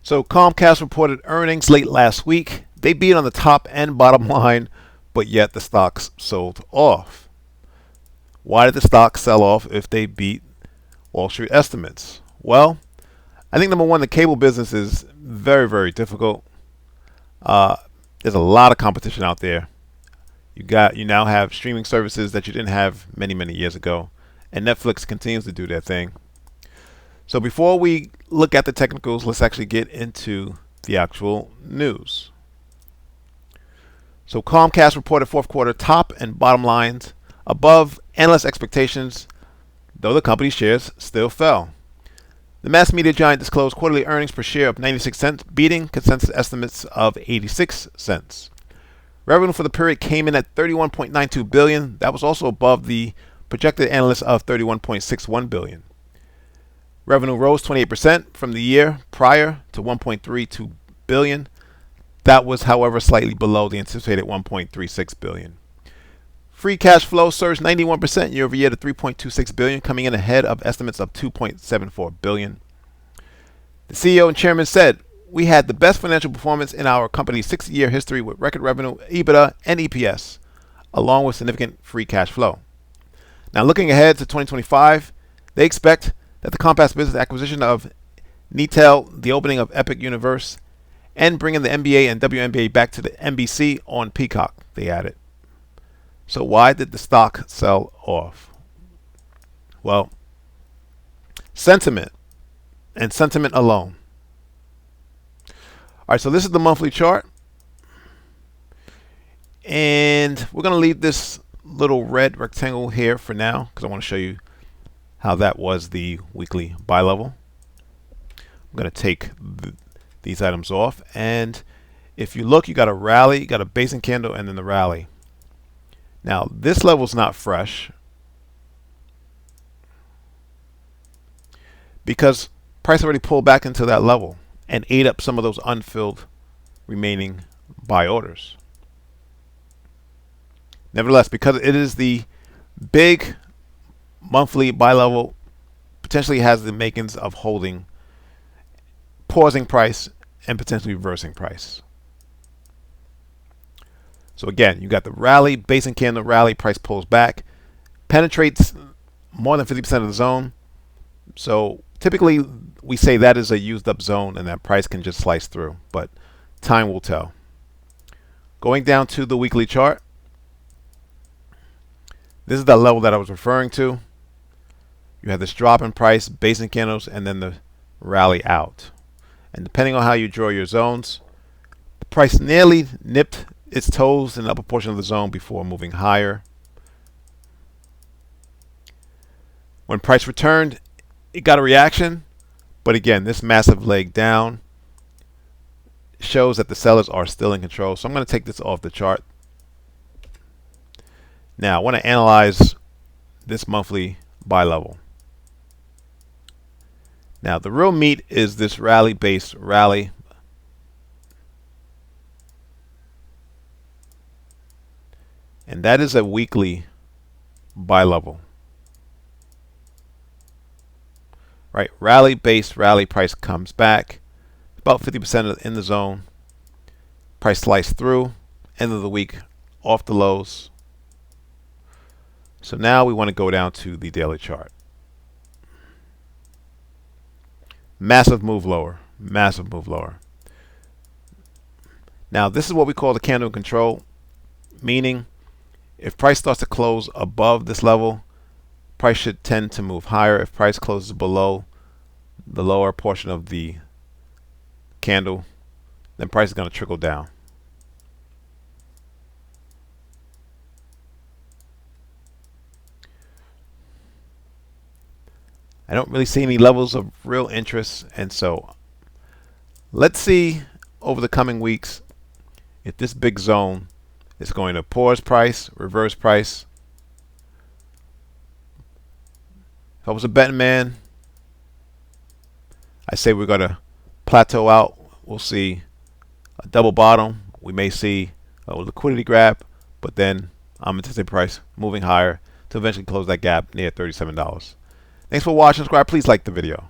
So Comcast reported earnings late last week. They beat on the top and bottom line, but yet the stocks sold off. Why did the stock sell off if they beat Wall Street estimates? Well, I think number one, the cable business is very, very difficult. There's a lot of competition out there. You now have streaming services that you didn't have many, many years ago, and Netflix continues to do their thing. So before we look at the technicals, let's actually get into the actual news. So Comcast reported fourth quarter top and bottom lines above analyst expectations, though the company's shares still fell. The mass media giant disclosed quarterly earnings per share of 96 cents, beating consensus estimates of 86 cents. Revenue for the period came in at $31.92 billion. That was also above the projected analyst of $31.61 billion. Revenue rose 28% from the year prior to $1.32 billion. That was, however, slightly below the anticipated $1.36 billion. Free cash flow surged 91% year over year to $3.26 billion, coming in ahead of estimates of $2.74 billion. The CEO and chairman said, "We had the best financial performance in our company's 60-year history with record revenue, EBITDA, and EPS, along with significant free cash flow." Now, looking ahead to 2025, they expect that the Comcast business acquisition of Netel, the opening of Epic Universe, and bringing the NBA and WNBA back to the NBC on Peacock, they added. So why did the stock sell off? Well, sentiment, and sentiment alone. All right, so this is the monthly chart. And we're going to leave this little red rectangle here for now because I want to show you how that was the weekly buy level. I'm going to take these items off. And if you look, you got a rally, you got a basing candle, and then the rally. Now, this level is not fresh because price already pulled back into that level and ate up some of those unfilled remaining buy orders. Nevertheless, because it is the big monthly buy level, potentially has the makings of holding, pausing price, and potentially reversing price. So again, you got the rally, basing candle rally, price pulls back, penetrates more than 50% of the zone. So typically we say that is a used up zone and that price can just slice through, but time will tell. Going down to the weekly chart, this is the level that I was referring to. You have this drop in price, basing candles, and then the rally out. And depending on how you draw your zones, the price nearly nipped its toes in the upper portion of the zone before moving higher. When price returned, it got a reaction, but again, this massive leg down shows that the sellers are still in control. So I'm going to take this off the chart. Now I want to analyze this monthly buy level. Now the real meat is this rally-based rally. And that is a weekly buy level. Right, rally-based rally, price comes back. About 50% in the zone. Price sliced through. End of the week, off the lows. So now we want to go down to the daily chart. Massive move lower. Massive move lower. Now this is what we call the candle control, meaning if price starts to close above this level, price should tend to move higher. If price closes below the lower portion of the candle, then price is going to trickle down. I don't really see any levels of real interest, and so let's see over the coming weeks if this big zone is going to pause price, reverse price. If I was a betting man, I say we're going to plateau out. We'll see a double bottom. We may see a liquidity grab, but then I'm anticipating price moving higher to eventually close that gap near $37. Thanks for watching. Subscribe. Please like the video.